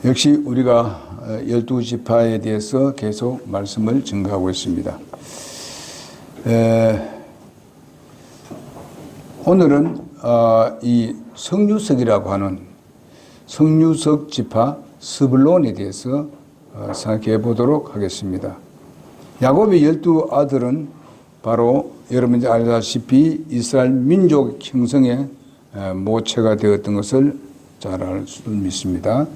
역시 우리가 12지파에 대해서 계속 말씀을 증거하고 있습니다. 오늘은 이 성유석이라고 하는 성유석 지파 스불론에 대해서 생각해 보도록 하겠습니다. 야곱의 12아들은 바로 여러분이 알다시피 이스라엘 민족 형성의 모체가 되었던 것을 잘 알 수 믿습니다.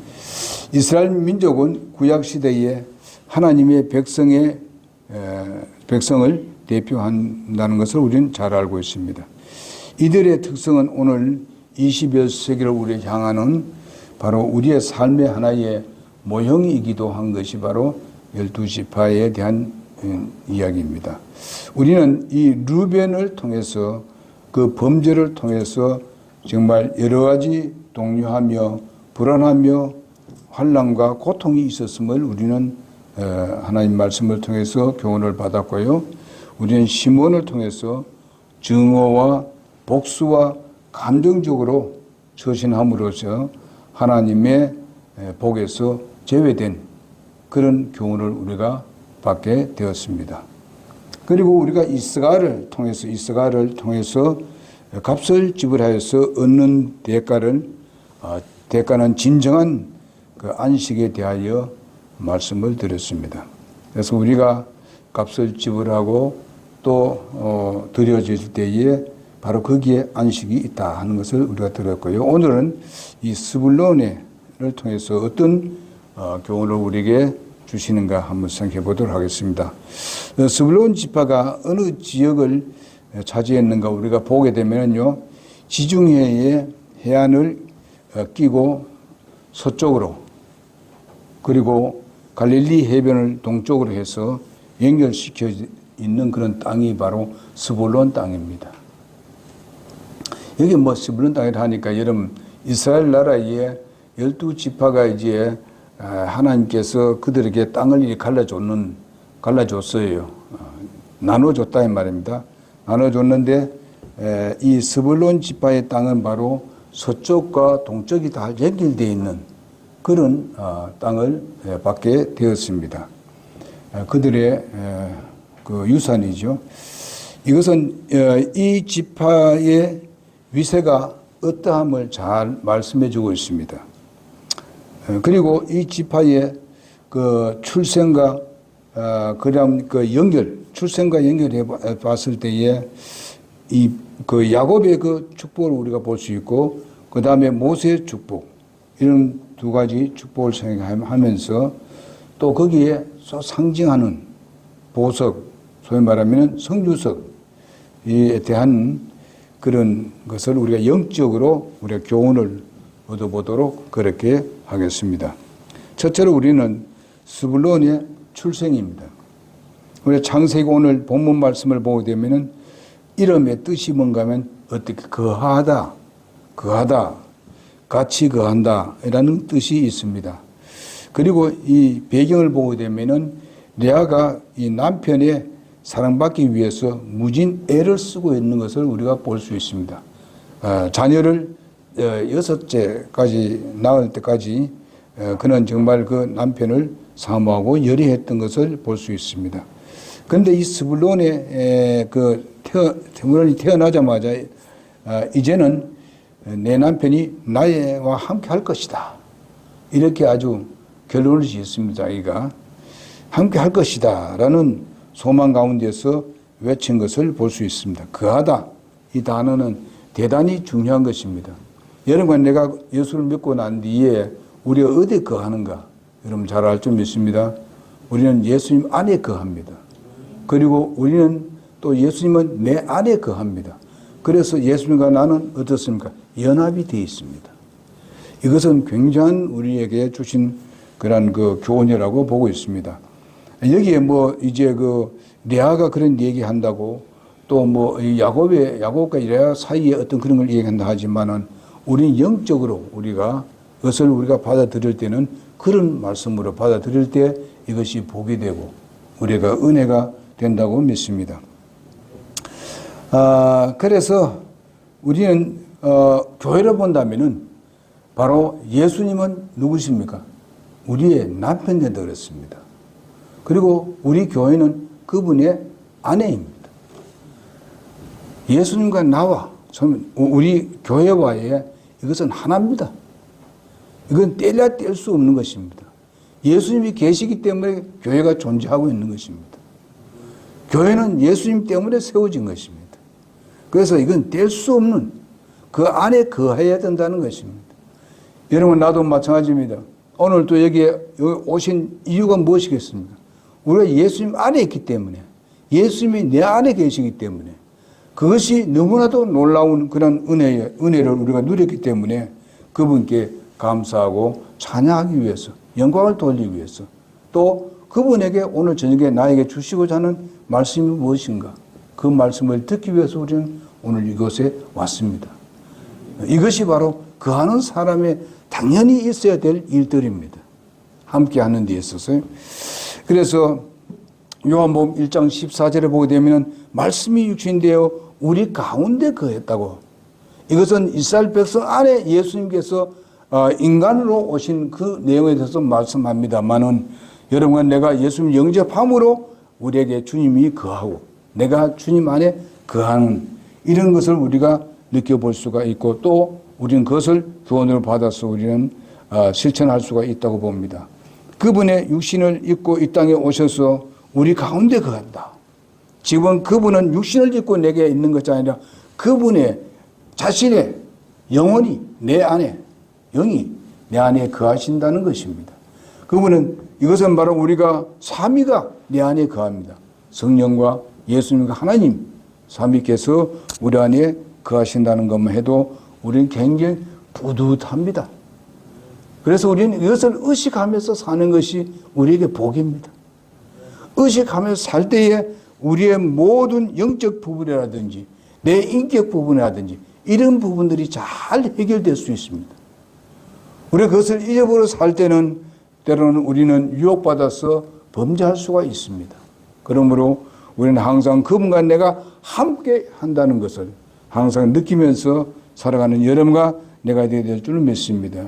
이스라엘 민족은 구약시대에 하나님의 백성을 대표한다는 것을 우리는 잘 알고 있습니다. 이들의 특성은 오늘 21세기를 우리 향하는 바로 우리의 삶의 하나의 모형이기도 한 것이 바로 12지파에 대한 이야기입니다. 우리는 이 르벤을 통해서 그 범죄를 통해서 정말 여러 가지 동요하며 불안하며 환난과 고통이 있었음을 우리는 하나님 말씀을 통해서 교훈을 받았고요. 우리는 시몬을 통해서 증오와 복수와 감정적으로 처신함으로써 하나님의 복에서 제외된 그런 교훈을 우리가 받게 되었습니다. 그리고 우리가 이스가를 통해서 값을 지불하여서 얻는 대가는 진정한 그 안식에 대하여 말씀을 드렸습니다. 그래서 우리가 값을 지불하고 또 드려질 때에 바로 거기에 안식이 있다 하는 것을 우리가 들었고요. 오늘은 이 스불론을 통해서 어떤 교훈을 우리에게 주시는가 한번 생각해 보도록 하겠습니다. 스불론 지파가 어느 지역을 차지했는가 우리가 보게 되면요, 지중해의 해안을 끼고 서쪽으로 그리고 갈릴리 해변을 동쪽으로 해서 연결시켜 있는 그런 땅이 바로 스불론 땅입니다. 여기 스불론 땅이라 하니까 여러분 이스라엘 나라에 12지파가 이제 하나님께서 그들에게 땅을 갈라줬어요. 나눠줬다 이 말입니다. 나눠줬는데 이 스불론 지파의 땅은 바로 서쪽과 동쪽이 다 연결되어 있는 그런 땅을 받게 되었습니다. 그들의 그 유산이죠. 이것은 이 지파의 위세가 어떠함을 잘 말씀해 주고 있습니다. 그리고 이 지파의 그 출생과 출생과 연결해 봤을 때에 그 야곱의 그 축복을 우리가 볼 수 있고, 그 다음에 모세의 축복, 이런 두 가지 축복을 생각하면서 또 거기에 상징하는 보석, 소위 말하면 성유석에 대한 그런 것을 우리가 영적으로 우리가 교훈을 얻어보도록 그렇게 하겠습니다. 첫째로 우리는 스불론의 출생입니다. 우리 창세기 오늘 본문 말씀을 보게 되면은 이름의 뜻이 뭔가 하면 어떻게 거하다, 같이 거한다 이라는 뜻이 있습니다. 그리고 이 배경을 보게 되면은 레아가 이 남편의 사랑받기 위해서 무진 애를 쓰고 있는 것을 우리가 볼 수 있습니다. 자녀를 6째까지 낳을 때까지 그는 정말 그 남편을 사모하고 열의했던 것을 볼 수 있습니다. 그런데 이 스불론의 스불론이 태어나자마자 이제는 내 남편이 나와 함께 할 것이다. 이렇게 아주 결론을 지었습니다. 자기가 함께 할 것이다 라는 소망 가운데서 외친 것을 볼 수 있습니다. 거하다. 이 단어는 대단히 중요한 것입니다. 여러분, 내가 예수를 믿고 난 뒤에 우리가 어디에 거하는가? 여러분 잘 알 줄 믿습니다. 우리는 예수님 안에 거합니다. 그리고 우리는 또 예수님은 내 안에 거합니다. 그래서 예수님과 나는 어떻습니까? 연합이 되어 있습니다. 이것은 굉장한 우리에게 주신 그런 그 교훈이라고 보고 있습니다. 여기에 이제 레아가 그런 얘기한다고 또 야곱과 레아 사이에 어떤 그런 걸 얘기한다 하지만은 우리는 영적으로 그것을 우리가 받아들일 때는 그런 말씀으로 받아들일 때 이것이 복이 되고 우리가 은혜가 된다고 믿습니다. 그래서 우리는 교회를 본다면은 바로 예수님은 누구십니까? 우리의 남편 된다 그랬습니다. 그리고 우리 교회는 그분의 아내입니다. 예수님과 나와 우리 교회와의 이것은 하나입니다. 이건 떼려 뗄 수 없는 것입니다. 예수님이 계시기 때문에 교회가 존재하고 있는 것입니다. 교회는 예수님 때문에 세워진 것입니다. 그래서 이건 뗄 수 없는 그 안에 거해야 된다는 것입니다. 여러분, 나도 마찬가지입니다. 오늘 또 여기 오신 이유가 무엇이겠습니까? 우리가 예수님 안에 있기 때문에, 예수님이 내 안에 계시기 때문에, 그것이 너무나도 놀라운 그런 은혜를 우리가 누렸기 때문에 그분께 감사하고 찬양하기 위해서, 영광을 돌리기 위해서, 또 그분에게 오늘 저녁에 나에게 주시고자 하는 말씀이 무엇인가, 그 말씀을 듣기 위해서 우리는 오늘 이곳에 왔습니다. 이것이 바로 거하는 사람의 당연히 있어야 될 일들입니다. 함께 하는 데 있어서요. 그래서 요한복음 1장 14절에 보게 되면 말씀이 육신되어 우리 가운데 거했다고. 이것은 이스라엘 백성 안에 예수님께서 인간으로 오신 그 내용에 대해서 말씀합니다만은, 여러분, 내가 예수님 영접함으로 우리에게 주님이 거하고 내가 주님 안에 거하는 이런 것을 우리가 느껴볼 수가 있고, 또 우리는 그것을 교훈을 받아서 우리는 실천할 수가 있다고 봅니다. 그분의 육신을 입고 이 땅에 오셔서 우리 가운데 거한다. 지금 그분은 육신을 입고 내게 있는 것이 아니라 그분의 자신의 영혼이 내 안에, 영이 내 안에 거하신다는 것입니다. 그분은, 이것은 바로 우리가 삼위가 내 안에 거합니다. 성령과 예수님과 하나님 삼위께서 우리 안에 거하신다는 것만 해도 우리는 굉장히 뿌듯합니다. 그래서 우리는 이것을 의식하면서 사는 것이 우리에게 복입니다. 의식하면서 살 때에 우리의 모든 영적 부분이라든지 내 인격 부분이라든지 이런 부분들이 잘 해결될 수 있습니다. 우리가 그것을 잊어버려 살 때는 때로는 우리는 유혹받아서 범죄할 수가 있습니다. 그러므로 우리는 항상 그분과 내가 함께 한다는 것을 항상 느끼면서 살아가는 여러분과 내가 되어야 될 줄 믿습니다.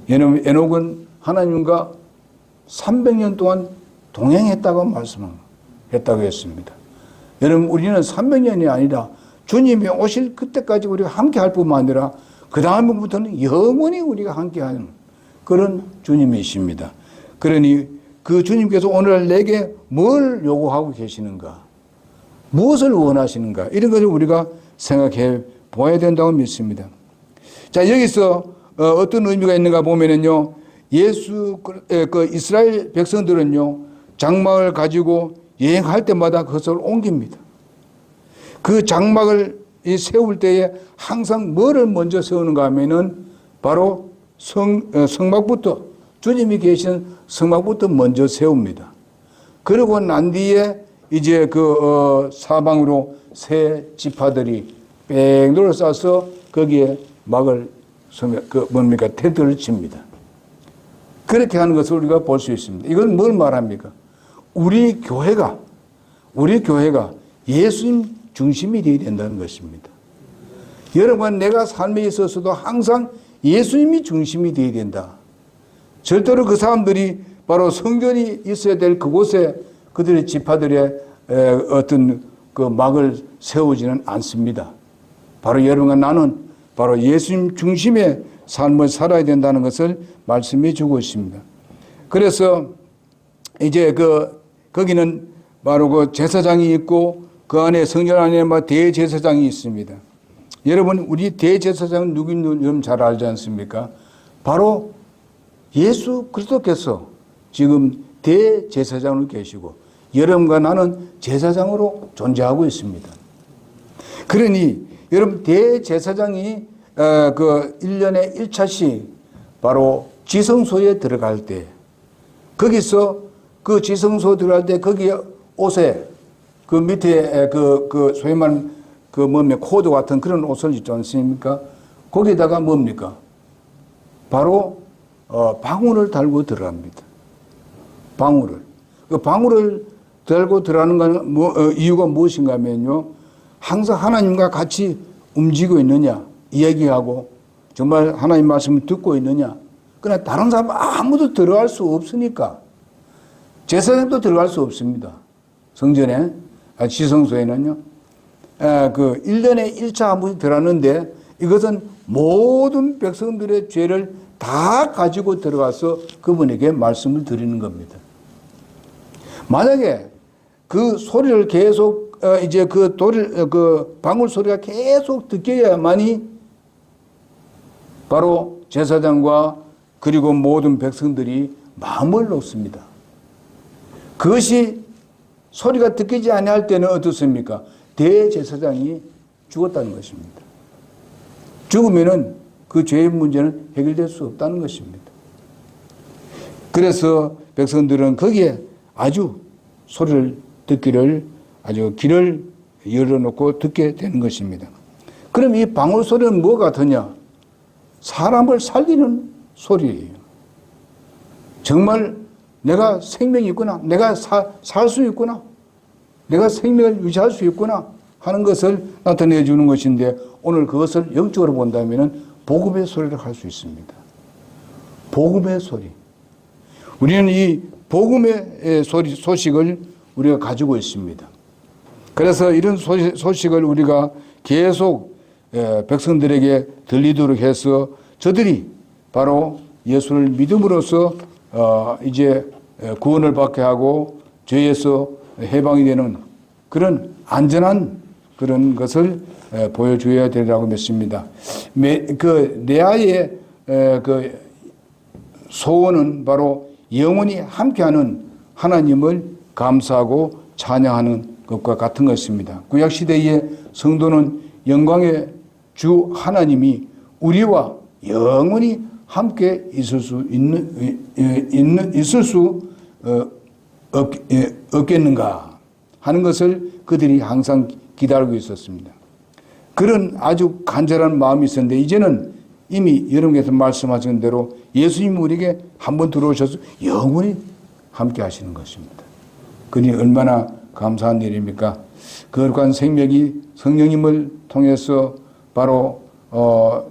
에녹은 하나님과 300년 동안 동행했다고 말씀했다고 했습니다. 여러분, 우리는 300년이 아니라 주님이 오실 그때까지 우리가 함께 할 뿐만 아니라 그 다음부터는 영원히 우리가 함께 하는 그런 주님이십니다. 그러니 그 주님께서 오늘 내게 뭘 요구하고 계시는가, 무엇을 원하시는가, 이런 것을 우리가 생각해 보아야 된다고 믿습니다. 자, 여기서 어떤 의미가 있는가 보면은요, 그 이스라엘 백성들은요, 장막을 가지고 여행할 때마다 그것을 옮깁니다. 그 장막을 세울 때에 항상 뭐를 먼저 세우는가 하면은 바로 성막부터, 주님이 계신 성막부터 먼저 세웁니다. 그러고 난 뒤에 이제 사방으로 새 지파들이 뺑 둘러싸서 거기에 막을, 텐트를 칩니다. 그렇게 하는 것을 우리가 볼 수 있습니다. 이건 뭘 말합니까? 우리 교회가 예수님 중심이 되어야 된다는 것입니다. 여러분, 내가 삶에 있어서도 항상 예수님이 중심이 되어야 된다. 절대로 그 사람들이 바로 성전이 있어야 될 그곳에 그들의 지파들의 어떤 그 막을 세우지는 않습니다. 바로 여러분과 나는 바로 예수님 중심의 삶을 살아야 된다는 것을 말씀해 주고 있습니다. 그래서 이제 거기는 바로 그 제사장이 있고 그 안에 성전 안에 대제사장이 있습니다. 여러분, 우리 대제사장은 누구인지 여러분 잘 알지 않습니까? 바로 예수 그리스도께서 지금 대제사장으로 계시고 여러분과 나는 제사장으로 존재하고 있습니다. 그러니 여러분, 대제사장이 1년에 1차씩 바로 지성소에 들어갈 때, 거기서 그 지성소 들어갈 때 거기에 옷에 그 밑에 소위 말하는 코드 같은 그런 옷을 입지 않습니까? 거기다가 뭡니까? 바로 방울을 달고 들어갑니다. 방울을. 그 방울을 달고 들어가는 이유가 무엇인가 하면요, 항상 하나님과 같이 움직이고 있느냐, 이야기하고 정말 하나님 말씀을 듣고 있느냐, 그러나 다른 사람 아무도 들어갈 수 없으니까 제사장도 들어갈 수 없습니다. 성전에, 지성소에는요. 그 1년에 1차 한 번씩 들어갔는데 이것은 모든 백성들의 죄를 다 가지고 들어가서 그분에게 말씀을 드리는 겁니다. 만약에 그 소리를 계속 이제 그 방울 소리가 계속 듣겨야만이 바로 제사장과 그리고 모든 백성들이 마음을 놓습니다. 그것이 소리가 듣기지 아니할 때는 어떻습니까? 대제사장이 죽었다는 것입니다. 죽으면은 그 죄의 문제는 해결될 수 없다는 것입니다. 그래서 백성들은 거기에 아주 소리를 듣기를 아주 귀를 열어놓고 듣게 되는 것입니다. 그럼 이 방울 소리는 뭐 같으냐? 사람을 살리는 소리예요. 정말 내가 생명이 있구나, 내가 살 수 있구나, 내가 생명을 유지할 수 있구나 하는 것을 나타내 주는 것인데 오늘 그것을 영적으로 본다면 복음의 소리를 할 수 있습니다. 복음의 소리. 우리는 이 복음의 소식을 우리가 가지고 있습니다. 그래서 이런 소식을 우리가 계속 백성들에게 들리도록 해서 저들이 바로 예수를 믿음으로써 이제 구원을 받게 하고 죄에서 해방이 되는 그런 안전한 그런 것을 보여줘야 되리라고 믿습니다. 그 레아의 그 소원은 바로 영원히 함께하는 하나님을 감사하고 찬양하는 것과 같은 것입니다. 구약시대의 성도는 영광의 주 하나님이 우리와 영원히 함께 있을 수 없겠는가 하는 것을 그들이 항상 기다리고 있었습니다. 그런 아주 간절한 마음이 있었는데 이제는 이미 여러분께서 말씀하신 대로 예수님이 우리에게 한번 들어오셔서 영원히 함께 하시는 것입니다. 그니 얼마나 감사한 일입니까? 거룩한 생명이 성령님을 통해서 바로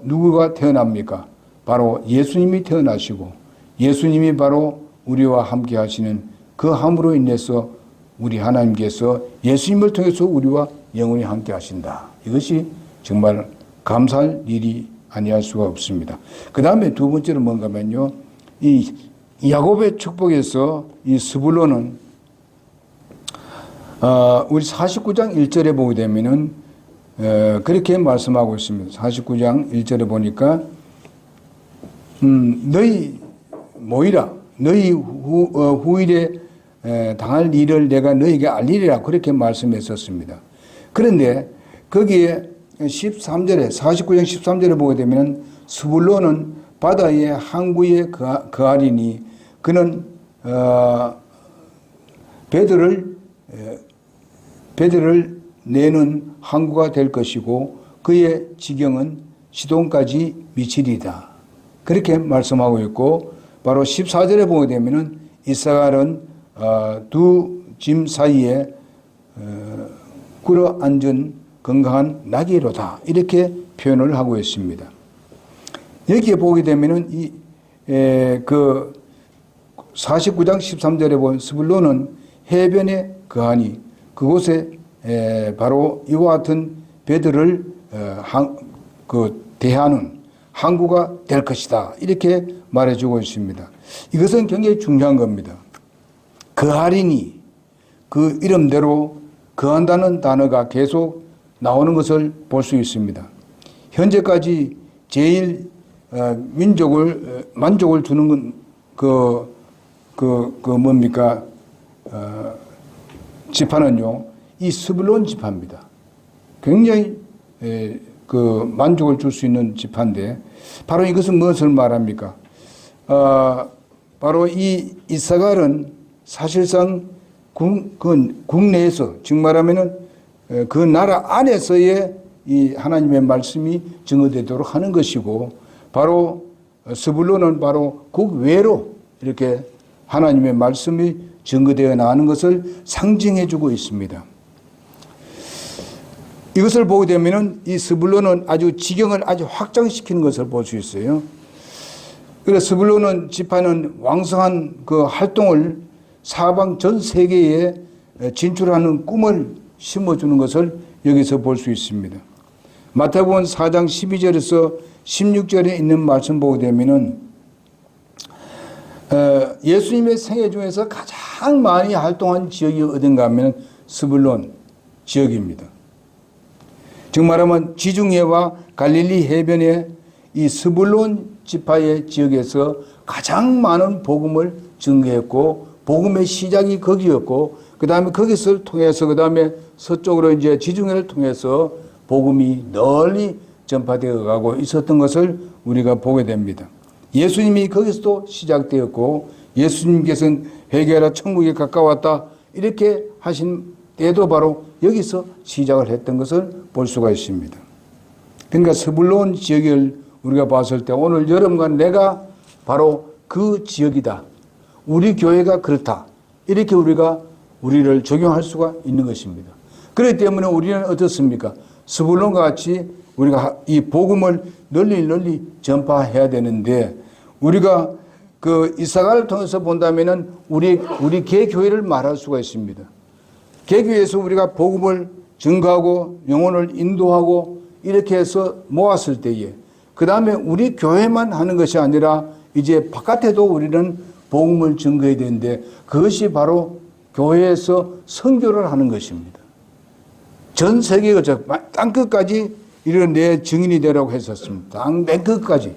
누구가 태어납니까? 바로 예수님이 태어나시고 예수님이 바로 우리와 함께 하시는 그 함으로 인해서 우리 하나님께서 예수님을 통해서 우리와 영원히 함께 하신다. 이것이 정말 감사할 일이 아니할 수가 없습니다. 그 다음에 두 번째는 뭔가 하면요. 이 야곱의 축복에서 이 스불론은 우리 49장 1절에 보게 되면은 그렇게 말씀하고 있습니다. 49장 1절에 보니까 너희 모이라 너희 후일에 당할 일을 내가 너희에게 알리리라 그렇게 말씀했었습니다. 그런데 거기에 13절에 49장 13절에 보게 되면 스불론은 바다의 항구에 거하리니 그는 배들을 내는 항구가 될 것이고 그의 지경은 시돈까지 미치리다. 그렇게 말씀하고 있고 바로 14절에 보게 되면 이사갈은 두 짐 사이에 꿇어 앉은 건강한 나귀로다. 이렇게 표현을 하고 있습니다. 여기에 보게 되면은 그 49장 13절에 본 스불론은 해변에 거하니 그곳에 바로 이와 같은 배들을 대하는 항구가 될 것이다. 이렇게 말해주고 있습니다. 이것은 굉장히 중요한 겁니다. 거하리니 그 이름대로 거한다는 단어가 계속 나오는 것을 볼 수 있습니다. 현재까지 제일 만족을 주는 건 뭡니까? 지파는요, 이 스불론 지파입니다. 굉장히 그 만족을 줄 수 있는 지파인데, 바로 이것은 무엇을 말합니까? 바로 이 이사갈은 사실상 국내에서, 즉 말하면은 그 나라 안에서의 이 하나님의 말씀이 증거되도록 하는 것이고, 바로 스불론은 바로 국외로 이렇게 하나님의 말씀이 증거되어 나가는 것을 상징해 주고 있습니다. 이것을 보게 되면은 이 스불론은 아주 지경을 아주 확장시키는 것을 볼 수 있어요. 그래서 스불론 지파는 왕성한 그 활동을 사방 전 세계에 진출하는 꿈을 심어주는 것을 여기서 볼 수 있습니다. 마태복음 4장 12절에서 16절에 있는 말씀 보게 되면은 예수님의 생애 중에서 가장 많이 활동한 지역이 어딘가 하면 스불론 지역입니다. 즉 말하면 지중해와 갈릴리 해변의 이 스불론 지파의 지역에서 가장 많은 복음을 증거했고 복음의 시작이 거기였고 그 다음에 거기서 통해서 그 다음에 서쪽으로 이제 지중해를 통해서 복음이 널리 전파되어 가고 있었던 것을 우리가 보게 됩니다. 예수님이 거기서도 시작되었고 예수님께서는 회개하라 천국에 가까웠다 이렇게 하신 때도 바로 여기서 시작을 했던 것을 볼 수가 있습니다. 그러니까 스불론 지역을 우리가 봤을 때 오늘 여러분과 내가 바로 그 지역이다. 우리 교회가 그렇다. 이렇게 우리가 우리를 적용할 수가 있는 것입니다. 그렇기 때문에 우리는 어떻습니까? 스불론과 같이 우리가 이 복음을 널리 전파해야 되는데 우리가 그 이사가를 통해서 본다면은 우리 개교회를 말할 수가 있습니다. 개교회에서 우리가 복음을 증거하고 영혼을 인도하고 이렇게 해서 모았을 때에 그 다음에 우리 교회만 하는 것이 아니라 이제 바깥에도 우리는 복음을 증거해야 되는데 그것이 바로 교회에서 선교를 하는 것입니다. 전 세계가 땅끝까지 이런 내 증인이 되라고 했었습니다. 땅 끝까지.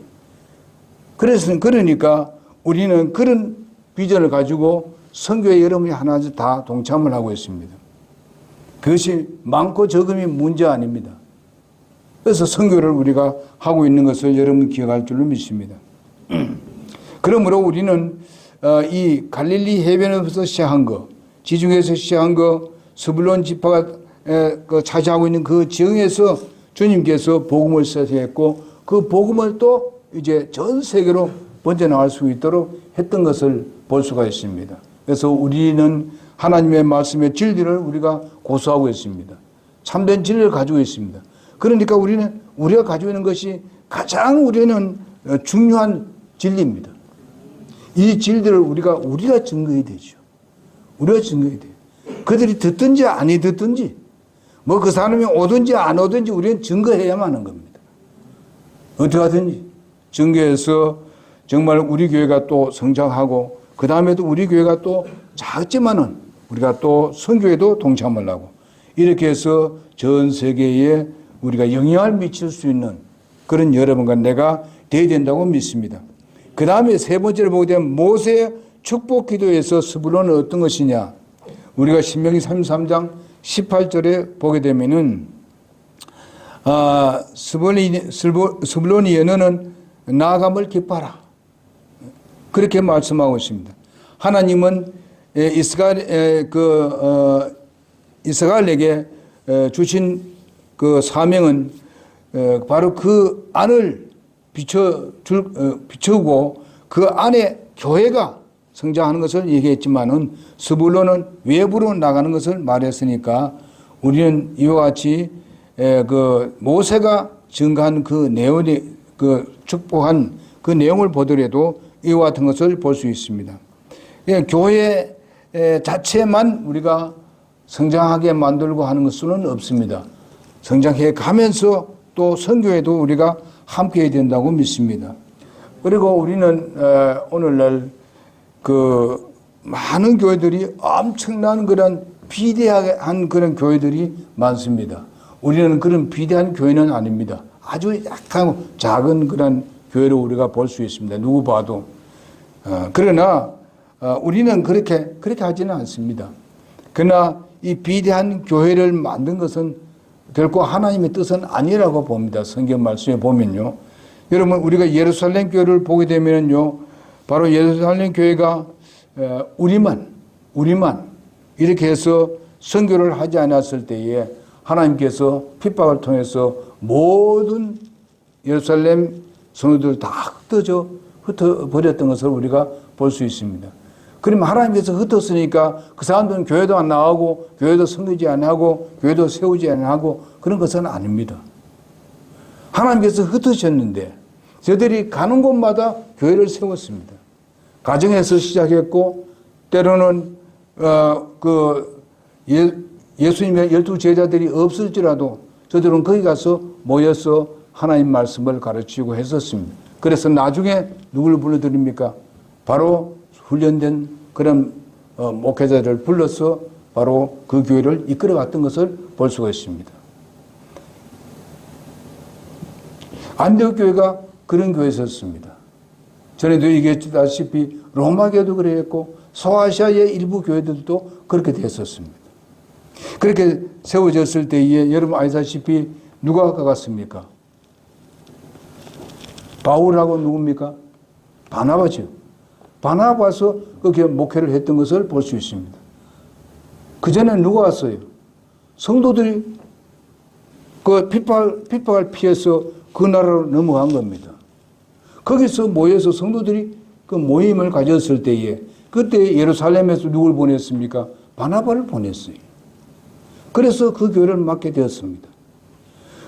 그러니까 우리는 그런 비전을 가지고 선교에 여러분이 하나씩 다 동참을 하고 있습니다. 그것이 많고 적음이 문제 아닙니다. 그래서 선교를 우리가 하고 있는 것을 여러분 기억할 줄로 믿습니다. 그러므로 우리는 이 갈릴리 해변에서 시작한 거, 지중해에서 시작한 거, 스불론 지파가 차지하고 있는 그 지역에서 주님께서 복음을 세세했고 그 복음을 또 이제 전 세계로 번져나갈 수 있도록 했던 것을 볼 수가 있습니다. 그래서 우리는 하나님의 말씀의 진리를 우리가 고수하고 있습니다. 참된 진리를 가지고 있습니다. 그러니까 우리가 가지고 있는 것이 가장 우리는 중요한 진리입니다. 이 진리를 우리가 증거해야 되죠. 우리가 증거해야 돼요. 그들이 듣든지 아니 듣든지 뭐 그 사람이 오든지 안 오든지 우리는 증거해야만 하는 겁니다. 어떻게 하든지 증거해서 정말 우리 교회가 또 성장하고 그 다음에도 우리 교회가 또 작지만은 우리가 또 선교에도 동참을 하고 이렇게 해서 전 세계에 우리가 영향을 미칠 수 있는 그런 여러분과 내가 되어야 된다고 믿습니다. 그 다음에 세 번째로 보게 되면 모세의 축복 기도에서 스불론은 어떤 것이냐. 우리가 신명기 33장 18절에 보게 되면은 스불론이여 너는 나아감을 기뻐하라. 그렇게 말씀하고 있습니다. 하나님은 이스라엘에게 주신 그 사명은 바로 그 안을 비추고 그 안에 교회가 성장하는 것을 얘기했지만은 스불론은 외부로 나가는 것을 말했으니까 우리는 이와 같이 그 모세가 증거한 그 내용이 그 축복한 그 내용을 보더라도 이와 같은 것을 볼 수 있습니다. 교회 자체만 우리가 성장하게 만들고 하는 것은 없습니다. 성장해 가면서 또 선교에도 우리가 함께 해야 된다고 믿습니다. 그리고 우리는 오늘날 그 많은 교회들이 엄청난 그런 비대한 그런 교회들이 많습니다. 우리는 그런 비대한 교회는 아닙니다. 아주 약하고 작은 그런 교회로 우리가 볼 수 있습니다. 누구 봐도. 그러나 우리는 그렇게 하지는 않습니다. 그러나 이 비대한 교회를 만든 것은 결코 하나님의 뜻은 아니라고 봅니다. 성경 말씀에 보면요. 여러분 우리가 예루살렘 교회를 보게 되면요. 바로 예루살렘 교회가 우리만 이렇게 해서 선교를 하지 않았을 때에 하나님께서 핍박을 통해서 모든 예루살렘 성도들 다 흩어버렸던 것을 우리가 볼 수 있습니다. 그러면 하나님께서 흩었으니까 그 사람들은 교회도 안 나가고 교회도 섬기지 않고 교회도 세우지 않고 그런 것은 아닙니다. 하나님께서 흩으셨는데 저들이 가는 곳마다 교회를 세웠습니다. 가정에서 시작했고 때로는 예수님의 12 제자들이 없을지라도 저들은 거기 가서 모여서 하나님 말씀을 가르치고 했었습니다. 그래서 나중에 누구를 불러드립니까? 바로 훈련된 그런 목회자를 불러서 바로 그 교회를 이끌어갔던 것을 볼 수가 있습니다. 안디옥 교회가 그런 교회였습니다. 전에도 얘기했다시피 로마 교회도 그랬고 소아시아의 일부 교회들도 그렇게 됐었습니다. 그렇게 세워졌을 때에 여러분 아시다시피 누가 가갔습니까? 바울하고 누굽니까? 바나바죠. 바나바서 그 목회를 했던 것을 볼 수 있습니다. 그 전에 누가 왔어요? 성도들이 그 핍박을 피해서 그 나라로 넘어간 겁니다. 거기서 모여서 성도들이 그 모임을 가졌을 때에 그때 예루살렘에서 누굴 보냈습니까? 바나바를 보냈어요. 그래서 그 교회를 맡게 되었습니다.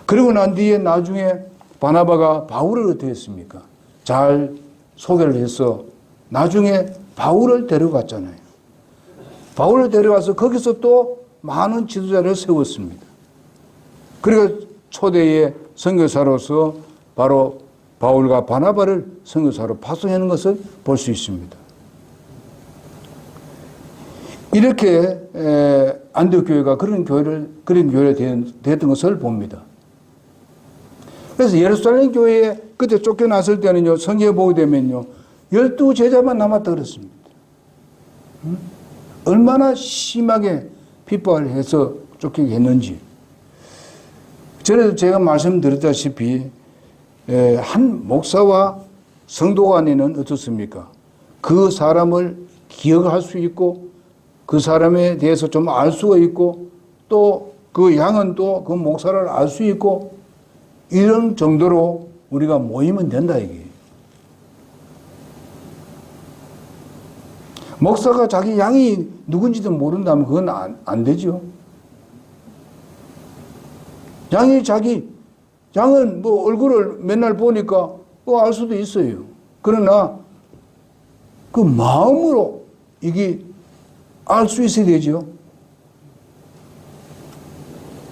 그리고 난 뒤에 나중에 바나바가 바울을 어떻게 했습니까? 잘 소개를 해서 나중에 바울을 데려갔잖아요. 바울을 데려가서 거기서 또 많은 지도자를 세웠습니다. 그리고 초대의 선교사로서 바로 바울과 바나바를 선교사로 파송하는 것을 볼 수 있습니다. 이렇게 안디옥 교회가 그런 교회가 됐던 것을 봅니다. 그래서 예루살렘 교회에 그때 쫓겨났을 때는요, 성경에 보게 되면요, 12 제자만 남았다 그랬습니다. 얼마나 심하게 핍박을 해서 쫓기게 했는지. 전에도 제가 말씀드렸다시피 한 목사와 성도 간에는 어떻습니까? 그 사람을 기억할 수 있고 그 사람에 대해서 좀 알 수가 있고 또 그 양은 또 그 목사를 알 수 있고 이런 정도로 우리가 모이면 된다 이게. 목사가 자기 양이 누군지도 모른다면 그건 안 되죠. 양은 뭐 얼굴을 맨날 보니까 알 수도 있어요. 그러나 그 마음으로 이게 알 수 있어야 되죠.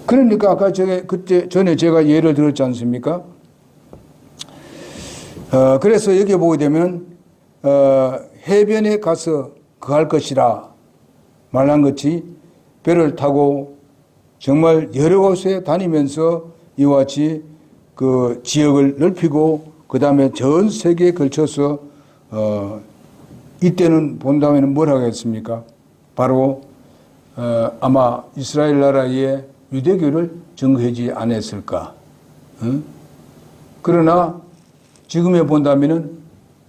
그러니까 아까 전에 제가 예를 들었지 않습니까? 그래서 여기 보게 되면 해변에 가서 거할 것이라 말한 것이 배를 타고 정말 여러 곳에 다니면서 이와 같이 그 지역을 넓히고 그 다음에 전 세계에 걸쳐서 이때는 본다면 뭘 하겠습니까? 바로 아마 이스라엘 나라의 유대교를 증거하지 않았을까? 그러나 지금에 본다면은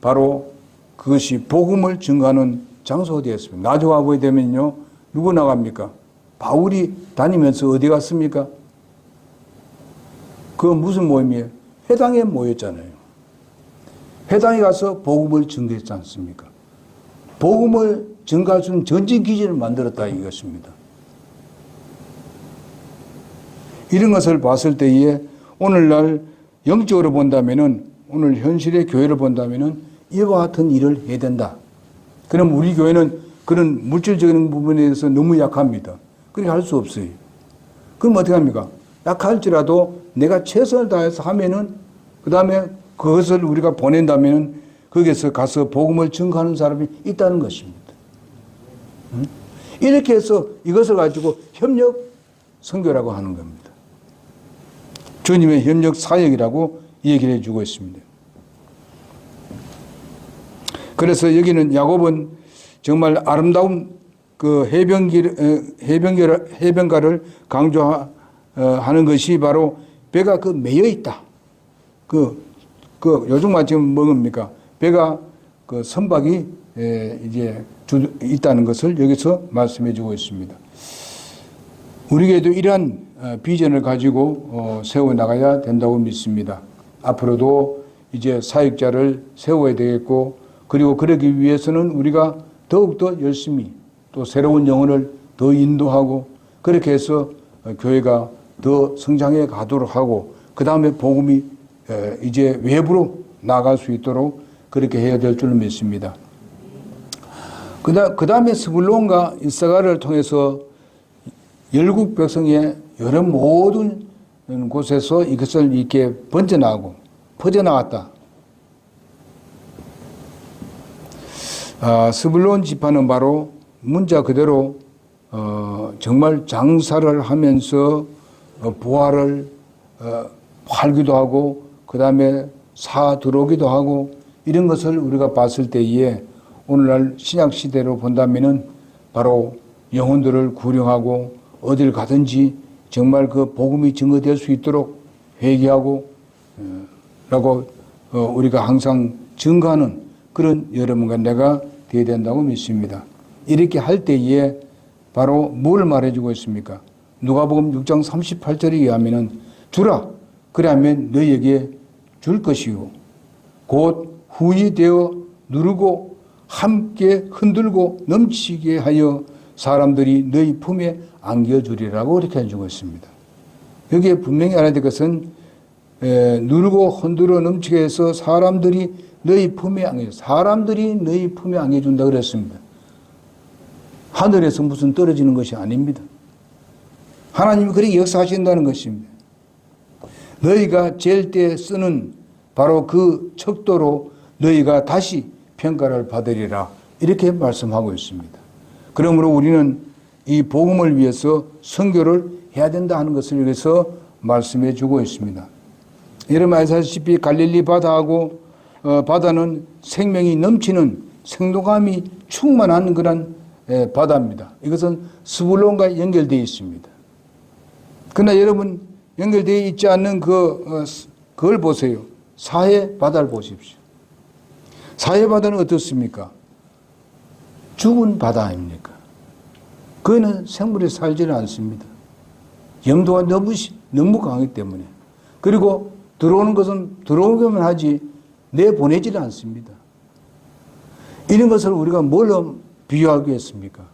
바로 그것이 복음을 증거하는 장소가 되었습니다. 나중에 보게 되면요, 누구 나갑니까? 바울이 다니면서 어디 갔습니까? 그건 무슨 모임이에요? 회당에 모였잖아요. 회당에 가서 복음을 증거했지 않습니까? 복음을 증거할 수 있는 전진 기지를 만들었다 이것입니다. 이런 것을 봤을 때에 오늘날 영적으로 본다면은 오늘 현실의 교회를 본다면은 이와 같은 일을 해야 된다. 그럼 우리 교회는 그런 물질적인 부분에 대해서 너무 약합니다. 그렇게 할 수 없어요. 그럼 어떻게 합니까? 약할지라도 내가 최선을 다해서 하면은 그 다음에 그것을 우리가 보낸다면은 거기에서 가서 복음을 증거하는 사람이 있다는 것입니다. 이렇게 해서 이것을 가지고 협력 선교라고 하는 겁니다. 주님의 협력 사역이라고 얘기를 해주고 있습니다. 그래서 여기는 야곱은 정말 아름다운 그 해변가를 강조하는 것이 바로 배가 그 매여 있다. 요즘만 지금 뭡니까? 배가 그 선박이 이제 있다는 것을 여기서 말씀해 주고 있습니다. 우리에게도 이러한 비전을 가지고 세워 나가야 된다고 믿습니다. 앞으로도 이제 사역자를 세워야 되겠고, 그리고 그러기 위해서는 우리가 더욱더 열심히 또 새로운 영혼을 더 인도하고 그렇게 해서 교회가 더 성장해 가도록 하고 그 다음에 복음이 이제 외부로 나아갈 수 있도록 그렇게 해야 될 줄 믿습니다. 그 다음에 스불론과 이사가를 통해서 열국 백성의 여러 모든 곳에서 이것을 이렇게 퍼져나갔다. 스불론 지파는 바로 문자 그대로 정말 장사를 하면서 부화를 팔기도 하고 그 다음에 사 들어오기도 하고 이런 것을 우리가 봤을 때에 오늘날 신약시대로 본다면은 바로 영혼들을 구령하고 어딜 가든지 정말 그 복음이 증거될 수 있도록 회개하고 라고 우리가 항상 증거하는 그런 여러분과 내가 되어야 된다고 믿습니다. 이렇게 할 때에 바로 뭘 말해주고 있습니까? 누가복음 6장 38절에 의하면은 주라 그러면 너희에게 줄 것이요 곧 후히 되어 누르고 함께 흔들고 넘치게 하여 사람들이 너희 품에 안겨주리라고 이렇게 해주고 있습니다. 여기에 분명히 알아야 될 것은 누르고 흔들어 넘치게 해서 사람들이 너희 품에 안겨준다 그랬습니다. 하늘에서 무슨 떨어지는 것이 아닙니다. 하나님이 그렇게 역사하신다는 것입니다. 너희가 잴 때 쓰는 바로 그 척도로 너희가 다시 평가를 받으리라 이렇게 말씀하고 있습니다. 그러므로 우리는 이 복음을 위해서 선교를 해야 된다 하는 것을 위해서 말씀해 주고 있습니다. 여러분 아시다시피 갈릴리 바다하고 바다는 생명이 넘치는 생동감이 충만한 그런 바다입니다. 이것은 스불론과 연결되어 있습니다. 그러나 여러분 연결되어 있지 않는 그걸 보세요. 사해 바다를 보십시오. 사해 바다는 어떻습니까? 죽은 바다 아닙니까? 그거는 생물이 살지를 않습니다. 염도가 너무 강하기 때문에. 그리고 들어오는 것은 들어오기만 하지 내보내지를 않습니다. 이런 것을 우리가 뭘로 비유하겠습니까?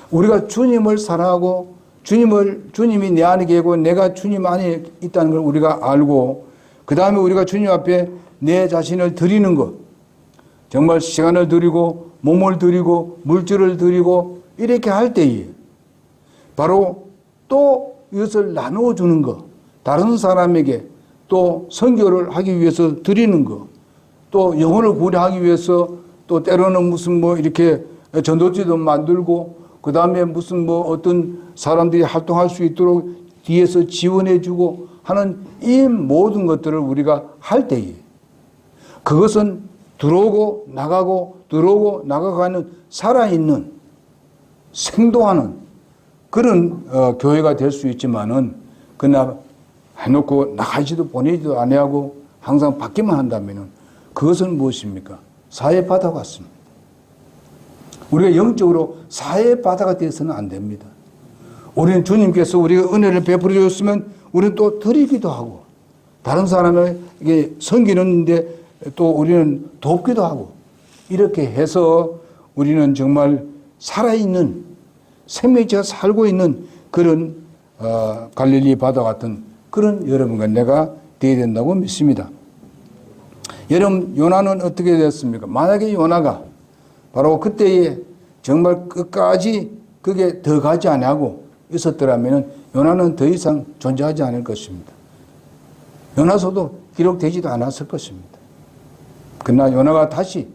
우리가 주님을 사랑하고 주님이 내 안에 계고 내가 주님 안에 있다는 걸 우리가 알고 그 다음에 우리가 주님 앞에 내 자신을 드리는 것 정말 시간을 드리고 몸을 드리고 물질을 드리고 이렇게 할 때에 바로 또 이것을 나누어 주는 것 다른 사람에게 또 선교를 하기 위해서 드리는 것 또 영혼을 구원하기 위해서 또 때로는 무슨 뭐 이렇게 전도지도 만들고 그 다음에 무슨 뭐 어떤 사람들이 활동할 수 있도록 뒤에서 지원해 주고 하는 이 모든 것들을 우리가 할 때에 그것은 들어오고 나가가는 살아있는 생동하는 그런 교회가 될 수 있지만은 그러나 해놓고 나가지도 보내지도 안 하고 항상 받기만 한다면은 그것은 무엇입니까? 사해바다 같습니다. 우리가 영적으로 사해바다가 되어서는 안 됩니다. 우리는 주님께서 우리가 은혜를 베풀어 주셨으면 우리는 또 드리기도 하고 다른 사람에게 섬기는데 또 우리는 돕기도 하고 이렇게 해서 우리는 정말 살아있는 생명체가 살고 있는 그런 갈릴리 바다 같은 그런 여러분과 내가 되어야 된다고 믿습니다. 여러분 요나는 어떻게 됐습니까? 만약에 요나가 바로 그때에 정말 끝까지 그게 더 가지 아니하고 있었더라면 요나는 더 이상 존재하지 않을 것입니다. 요나서도 기록되지도 않았을 것입니다. 그러나 요나가 다시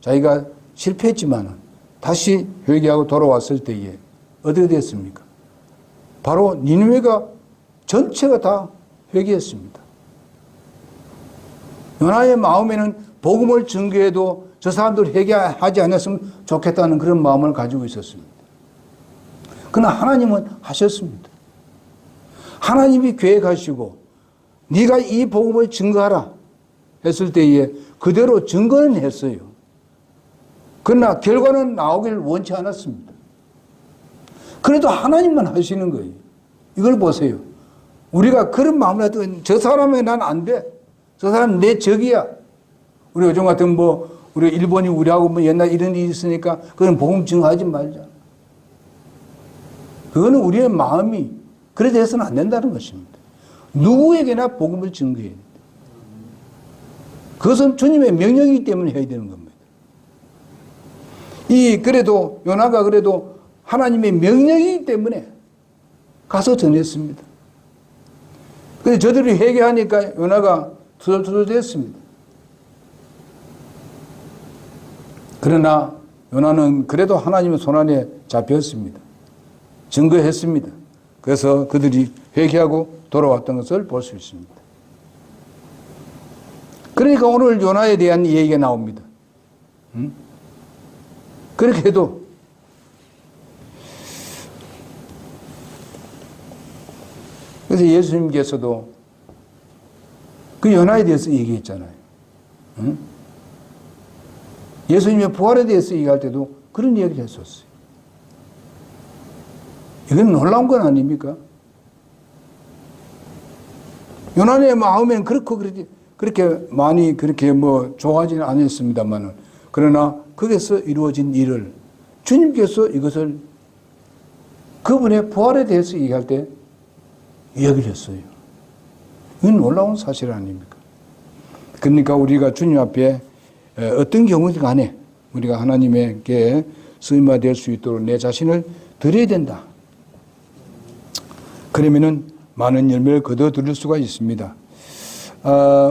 자기가 실패했지만 다시 회개하고 돌아왔을 때에 어떻게 됐습니까? 바로 니느웨가 전체가 다 회개했습니다. 요나의 마음에는 복음을 증거해도 저 사람들 회개하지 않았으면 좋겠다는 그런 마음을 가지고 있었습니다. 그러나 하나님은 하셨습니다. 하나님이 계획하시고 네가 이 복음을 증거하라 했을 때에 그대로 증거는 했어요. 그러나 결과는 나오기를 원치 않았습니다. 그래도 하나님만 하시는 거예요. 이걸 보세요. 우리가 그런 마음을 해도 저 사람에 난 안 돼. 저 사람 내 적이야. 우리 요즘 같은 우리 일본이 우리하고 옛날 이런 일이 있으니까 그건 복음 증거하지 말자. 그거는 우리의 마음이 그래 돼서는 안 된다는 것입니다. 누구에게나 복음을 증거해야 됩니다. 그것은 주님의 명령이기 때문에 해야 되는 겁니다. 그래도 요나가 그래도 하나님의 명령이기 때문에 가서 전했습니다. 근데 저들이 회개하니까 요나가 투덜투덜 됐습니다. 그러나 요나는 그래도 하나님의 손안에 잡혔습니다. 증거했습니다. 그래서 그들이 회개하고 돌아왔던 것을 볼 수 있습니다. 그러니까 오늘 요나에 대한 얘기가 나옵니다. 그렇게 해도 그래서 예수님께서도 그 요나에 대해서 얘기했잖아요. 예수님의 부활에 대해서 얘기할 때도 그런 얘기를 했었어요. 이건 놀라운 건 아닙니까? 요나의 마음엔 그렇게 많이 그렇게 좋아하지는 않았습니다만은, 그러나 거기서 이루어진 일을 주님께서 이것을 그분의 부활에 대해서 얘기할 때 이야기를 했어요. 이건 놀라운 사실 아닙니까? 그러니까 우리가 주님 앞에 어떤 경우든 간에 우리가 하나님께 쓰임받아 될 수 있도록 내 자신을 드려야 된다. 그러면은 많은 열매를 거둬들일 수가 있습니다.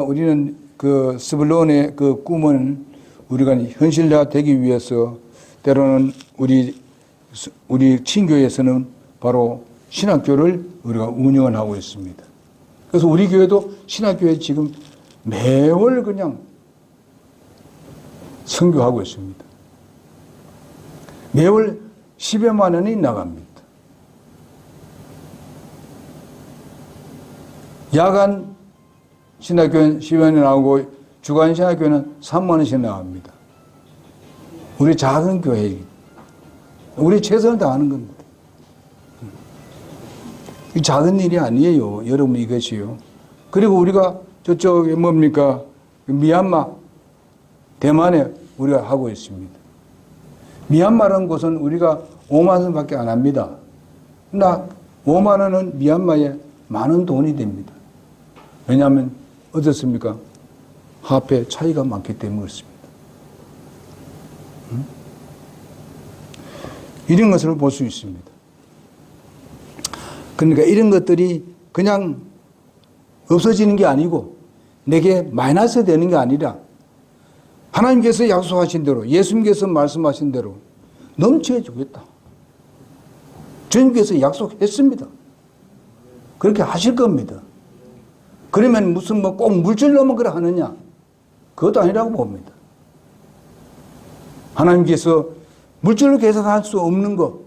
우리는 그 스불론의 그 꿈은 우리가 현실화 되기 위해서 때로는 우리 친교에서는 바로 신학교를 우리가 운영을 하고 있습니다. 그래서 우리 교회도 신학교에 지금 매월 그냥 선교하고 있습니다. 매월 10여만 원이 나갑니다. 야간 신학교는 10여 원이 나오고 주간 신학교는 3만 원씩 나갑니다. 우리 작은 교회, 우리 최선을 다하는 겁니다. 이 작은 일이 아니에요, 여러분, 이것이요. 그리고 우리가 저쪽에 뭡니까? 미얀마, 대만에 우리가 하고 있습니다. 미얀마라는 곳은 우리가 5만 원밖에 안 합니다. 그러나 5만 원은 미얀마에 많은 돈이 됩니다. 왜냐하면 어떻습니까? 화폐 차이가 많기 때문에 그렇습니다. 이런 것을 볼 수 있습니다. 그러니까 이런 것들이 그냥 없어지는 게 아니고 내게 마이너스 되는 게 아니라 하나님께서 약속하신 대로, 예수님께서 말씀하신 대로 넘쳐해 주겠다. 주님께서 약속했습니다. 그렇게 하실 겁니다. 그러면 무슨 꼭 물질로만 그래 하느냐? 그것도 아니라고 봅니다. 하나님께서 물질로 계산할 수 없는 것,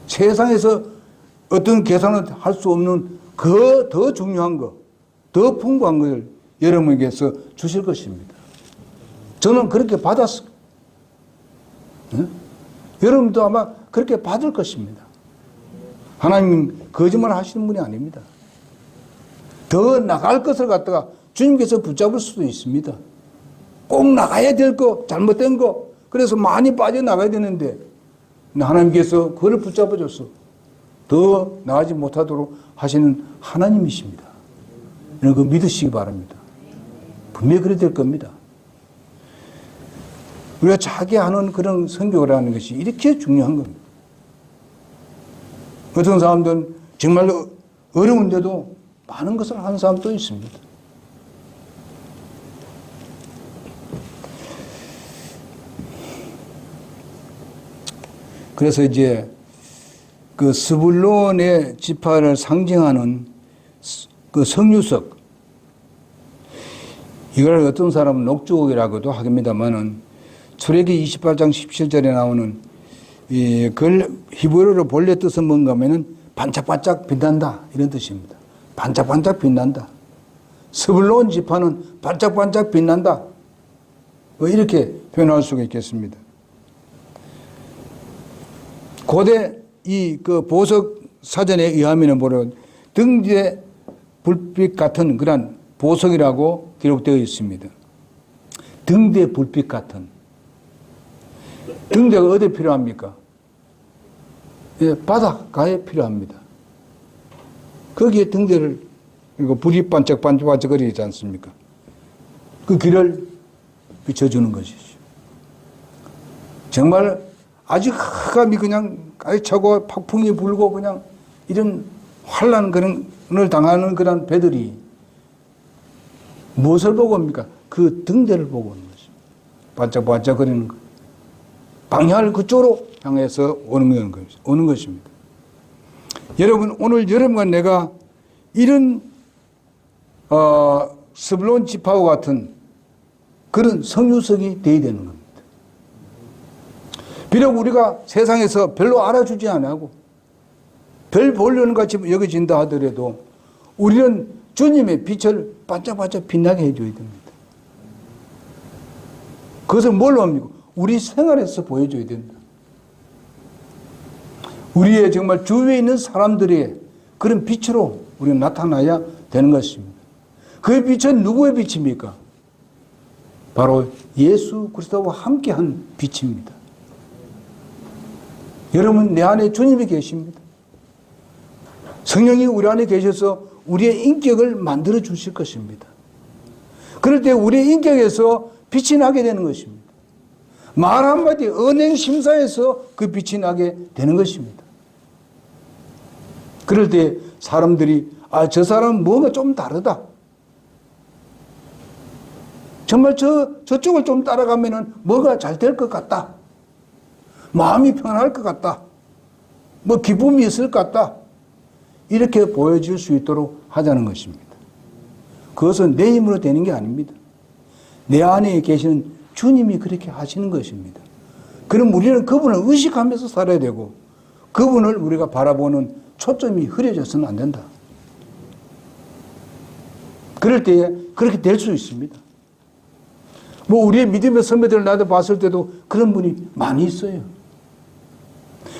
세상에서 어떤 계산을 할 수 없는 그 더 중요한 것, 더 풍부한 것을 여러분에게서 주실 것입니다. 저는 그렇게 받았어요. 여러분도 아마 그렇게 받을 것입니다. 하나님 거짓말 하시는 분이 아닙니다. 더 나갈 것을 갖다가 주님께서 붙잡을 수도 있습니다. 꼭 나가야 될 거, 잘못된 거, 그래서 많이 빠져나가야 되는데 하나님께서 그걸 붙잡아줘서 더 나가지 못하도록 하시는 하나님이십니다. 그거 믿으시기 바랍니다. 분명히 그래 될 겁니다. 우리가 자기 하는 그런 선교라는 것이 이렇게 중요한 겁니다. 어떤 사람들은 정말로 어려운데도 많은 것을 하는 사람도 있습니다. 그래서 이제 그 스불론의 지파를 상징하는 그 성유석, 이걸 어떤 사람은 녹주옥이라고도 합니다만은 출애기 28장 17절에 나오는 그걸 히브리어로 본래 뜻은 뭔가 하면은 반짝반짝 빛난다, 이런 뜻입니다. 반짝반짝 빛난다. 스불론 지파는 반짝반짝 빛난다. 이렇게 표현할 수가 있겠습니다. 고대 그 보석 사전에 의하면 보면 등 뒤에 불빛 같은 그런 보석이라고 기록되어 있습니다. 등 뒤에 불빛 같은. 등대가 어디에 필요합니까? 예, 바닷가에 필요합니다. 거기에 등대를, 이거 불이 반짝반짝거리지 않습니까? 그 길을 비춰주는 것이죠. 정말 아주 흑암이 그냥 가득차고 폭풍이 불고 그냥 이런 환난 그런 을 당하는 그런 배들이 무엇을 보고 옵니까? 그 등대를 보고 오는 것입니다. 반짝반짝거리는 것. 방향을 그쪽으로 향해서 오는 것입니다. 여러분, 오늘 여러분과 내가 이런 스불론 지파와 같은 그런 성유석이 되어야 되는 겁니다. 비록 우리가 세상에서 별로 알아주지 않고 별 보려는 같이 여겨진다 하더라도 우리는 주님의 빛을 반짝반짝 빛나게 해줘야 됩니다. 그것을 뭘로 합니까? 우리 생활에서 보여줘야 된다. 우리의 정말 주위에 있는 사람들의 그런 빛으로 우리는 나타나야 되는 것입니다. 그 빛은 누구의 빛입니까? 바로 예수 그리스도와 함께한 빛입니다. 여러분, 내 안에 주님이 계십니다. 성령이 우리 안에 계셔서 우리의 인격을 만들어 주실 것입니다. 그럴 때 우리의 인격에서 빛이 나게 되는 것입니다. 말 한마디 언행 심사에서 그 빛이 나게 되는 것입니다. 그럴 때 사람들이 저 사람은 뭔가 좀 다르다. 정말 저쪽을 좀 따라가면은 뭐가 잘 될 것 같다. 마음이 편할 것 같다. 뭐 기쁨이 있을 것 같다. 이렇게 보여질 수 있도록 하자는 것입니다. 그것은 내 힘으로 되는 게 아닙니다. 내 안에 계시는 주님이 그렇게 하시는 것입니다. 그럼 우리는 그분을 의식하면서 살아야 되고 그분을 우리가 바라보는 초점이 흐려져서는 안 된다. 그럴 때에 그렇게 될 수 있습니다. 뭐 우리의 믿음의 선배들을 나도 봤을 때도 그런 분이 많이 있어요.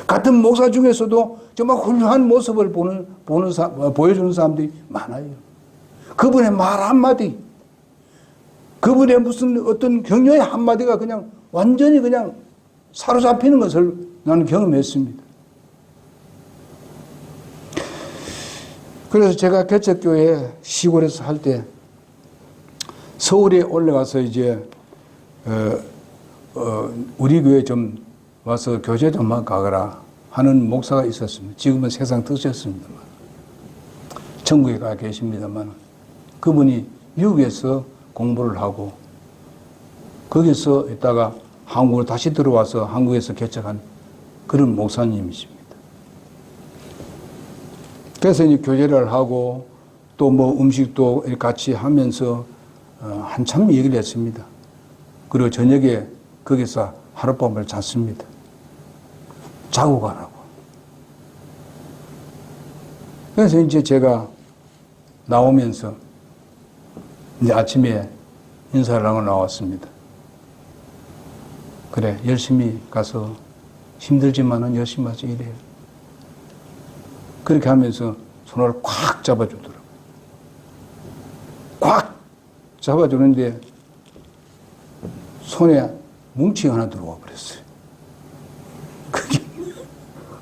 같은 목사 중에서도 정말 훌륭한 모습을 보여주는 사람들이 많아요. 그분의 말 한마디, 그분의 무슨 어떤 격려의 한마디가 그냥 완전히 그냥 사로잡히는 것을 나는 경험했습니다. 그래서 제가 개척교회 시골에서 할 때 서울에 올라가서 이제 우리 교회 좀 와서 교제 좀 가거라 하는 목사가 있었습니다. 지금은 세상 뜨셨습니다만 천국에 가 계십니다만 그분이 미국에서 공부를 하고 거기서 있다가 한국으로 다시 들어와서 한국에서 개척한 그런 목사님이십니다. 그래서 이제 교제를 하고 또 뭐 음식도 같이 하면서 한참 얘기를 했습니다. 그리고 저녁에 거기서 하룻밤을 잤습니다. 자고 가라고. 그래서 이제 제가 나오면서 이제 아침에 인사를 하고 나왔습니다. 그래, 열심히 가서 힘들지만은 열심히 와서 일해요. 그렇게 하면서 손을 꽉 잡아주더라고요. 꽉 잡아주는데 손에 뭉치가 하나 들어와 버렸어요.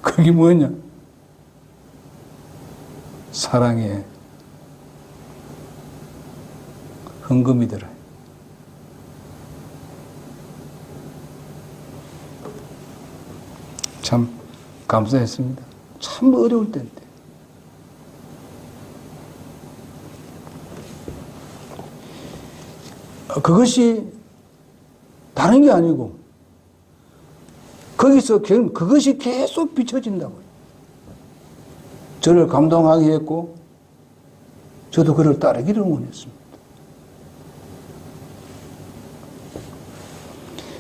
그게 뭐냐? 사랑의 헌금이더라. 참 감사했습니다. 참 어려울 때인데. 그것이 다른 게 아니고 거기서 그것이 계속 비춰진다고요. 저를 감동하게 했고 저도 그를 따르기를 원했습니다.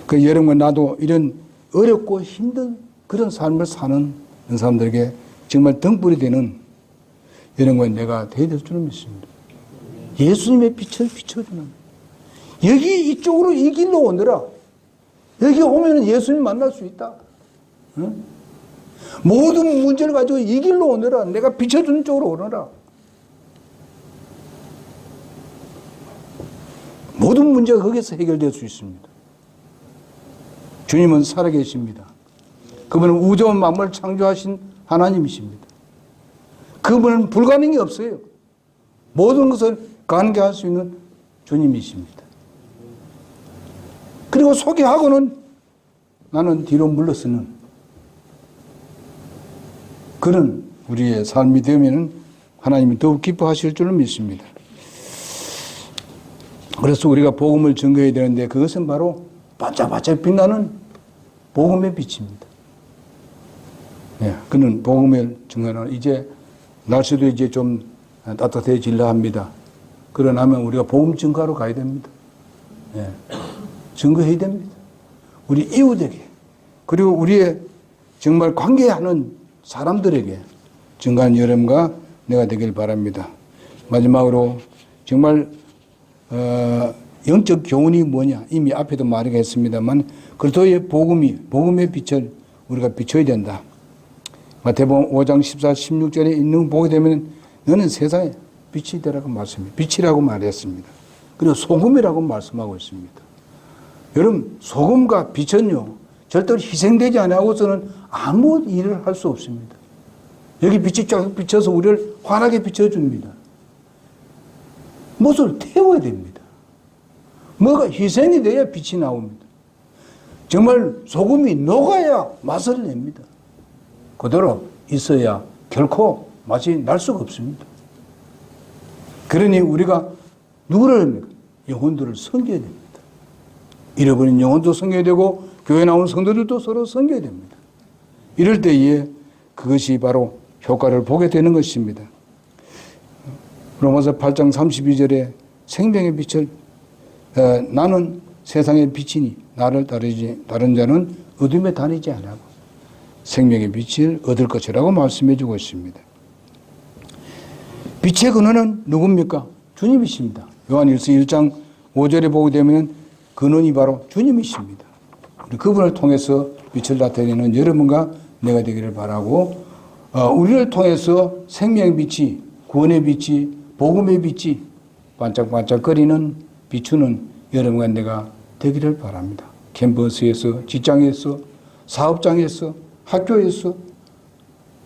그 여러분과 나도 이런 어렵고 힘든 그런 삶을 사는 사람들에게 정말 등불이 되는 여러분과 내가 되어야 될 줄 믿습니다. 예수님의 빛을 비춰주는 여기 이쪽으로 이 길로 오느라 여기 오면 예수님 만날 수 있다. 응? 모든 문제를 가지고 이 길로 오느라 내가 비춰주는 쪽으로 오느라 모든 문제가 거기서 해결될 수 있습니다. 주님은 살아계십니다. 그분은 우주와 만물을 창조하신 하나님이십니다. 그분은 불가능이 없어요. 모든 것을 가능케 할 수 있는 주님이십니다. 그리고 소개하고는 나는 뒤로 물러서는 그런 우리의 삶이 되면 하나님이 더욱 기뻐하실 줄로 믿습니다. 그래서 우리가 복음을 증거해야 되는데 그것은 바로 반짝반짝 빛나는 복음의 빛입니다. 네, 그는 복음을 증거하는 이제 날씨도 이제 좀 따뜻해지려 합니다. 그러나면 우리가 복음 증거하러 가야 됩니다. 네, 증거해야 됩니다. 우리 이웃에게 그리고 우리의 정말 관계하는 사람들에게 증거하는 여러분과 내가 되길 바랍니다. 마지막으로 정말 영적 교훈이 뭐냐 이미 앞에도 말했습니다만 그리스도의 복음의 빛을 우리가 비춰야 된다. 마태복음 5장 14, 16절에 있는 거 보게 되면 너는 세상에 빛이 되라고 말씀합니다. 빛이라고 말했습니다. 그리고 소금이라고 말씀하고 있습니다. 여러분 소금과 빛은요 절대로 희생되지 않고서는 아무 일을 할 수 없습니다. 여기 빛이 쫙 비춰서 우리를 환하게 비춰줍니다. 무엇을 태워야 됩니다. 뭐가 희생이 돼야 빛이 나옵니다. 정말 소금이 녹아야 맛을 냅니다. 그대로 있어야 결코 맛이 날 수가 없습니다. 그러니 우리가 누구를 합니까? 영혼들을 섬겨야 됩니다. 잃어버린 영혼도 섬겨야 되고 교회 나온 성도들도 서로 섬겨야 됩니다. 이럴 때에 그것이 바로 효과를 보게 되는 것입니다. 로마서 8장 32절에 생명의 빛을 나는 세상의 빛이니 나를 다른 자는 어둠에 다니지 않고 생명의 빛을 얻을 것이라고 말씀해 주고 있습니다. 빛의 근원은 누굽니까? 주님이십니다. 요한일서 1장 5절에 보게 되면 근원이 바로 주님이십니다. 그분을 통해서 빛을 나타내는 여러분과 내가 되기를 바라고 우리를 통해서 생명의 빛이 구원의 빛이 복음의 빛이 반짝반짝거리는 비추는 여러분과 내가 되기를 바랍니다. 캠퍼스에서 직장에서 사업장에서 학교에서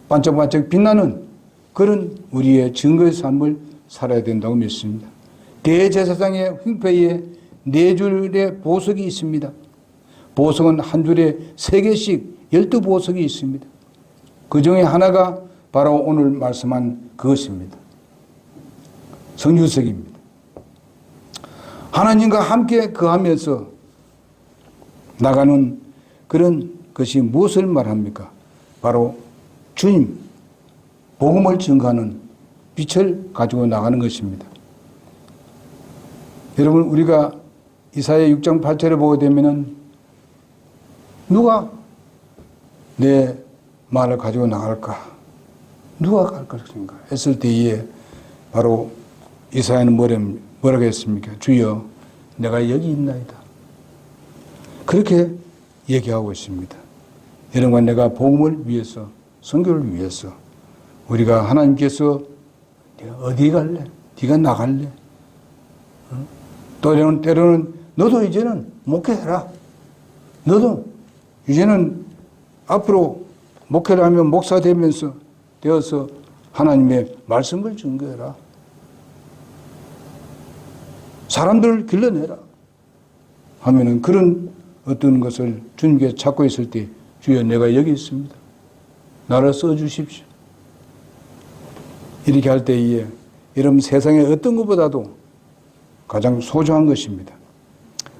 반짝반짝 빛나는 그런 우리의 증거의 삶을 살아야 된다고 믿습니다. 대제사장의 휘폐에 4줄의 보석이 있습니다. 보석은 한 줄에 3개씩 12보석이 있습니다. 그 중에 하나가 바로 오늘 말씀한 그것입니다. 성유석입니다. 하나님과 함께 거하면서 나가는 그런 것이 무엇을 말합니까? 바로 주님, 복음을 증거하는 빛을 가지고 나가는 것입니다. 여러분 우리가 이사야 6장 8절에 보게 되면은 누가 내 말을 가지고 나갈까? 누가 갈 것인가? 했을 때에 바로 이사야는 뭐라고 했습니까? 주여 내가 여기 있나이다. 그렇게 얘기하고 있습니다. 여러분과 내가 복음을 위해서 선교를 위해서 우리가 하나님께서 네가 어디 갈래? 네가 나갈래? 때로는 너도 이제는 목회해라. 너도 이제는 앞으로 목회를 하면 목사 되어서 하나님의 말씀을 증거해라. 사람들을 길러내라. 하면은 그런 어떤 것을 주님께 찾고 있을 때 주여 내가 여기 있습니다. 나를 써주십시오. 이렇게 할 때에 여러분 세상에 어떤 것보다도 가장 소중한 것입니다.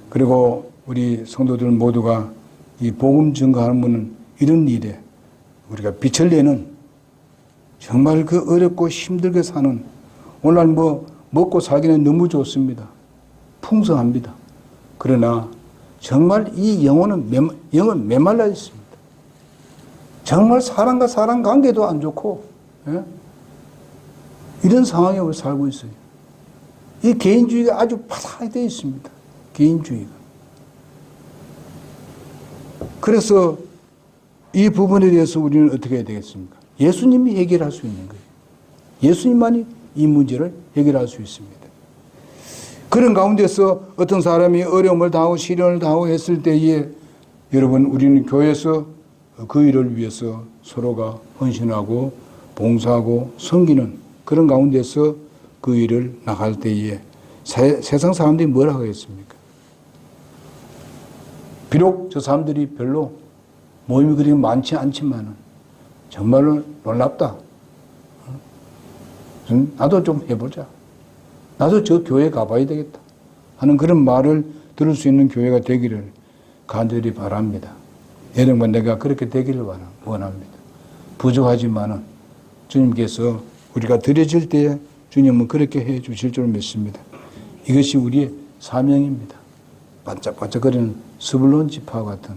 그리고 우리 성도들 모두가 이 복음 증거하는 이런 일에 우리가 빛을 내는 정말 그 어렵고 힘들게 사는 오늘날 먹고 살기는 너무 좋습니다. 풍성합니다. 그러나 정말 이 영은 메말라 있습니다. 정말 사람과 사람 관계도 안 좋고 이런 상황에 우리 살고 있어요. 이 개인주의가 아주 파산이 되어 있습니다. 개인주의가. 그래서 이 부분에 대해서 우리는 어떻게 해야 되겠습니까? 예수님이 해결할 수 있는 거예요. 예수님만이 이 문제를 해결할 수 있습니다. 그런 가운데서 어떤 사람이 어려움을 당하고 시련을 당하고 했을 때에 여러분 우리는 교회에서 그 일을 위해서 서로가 헌신하고 봉사하고 섬기는 그런 가운데서 그 일을 나갈 때에 세상 사람들이 뭐라고 하겠습니까? 비록 저 사람들이 별로 모임이 그리 많지 않지만 정말로 놀랍다. 나도 좀 해보자. 나도 저 교회 가봐야 되겠다 하는 그런 말을 들을 수 있는 교회가 되기를 간절히 바랍니다. 여러분, 내가 그렇게 되기를 원합니다. 부족하지만은 주님께서 우리가 드려질 때 주님은 그렇게 해 주실 줄 믿습니다. 이것이 우리의 사명입니다. 반짝반짝거리는 스불론 지파와 같은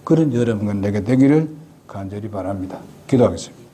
그런 여러분과 내게 되기를 간절히 바랍니다. 기도하겠습니다.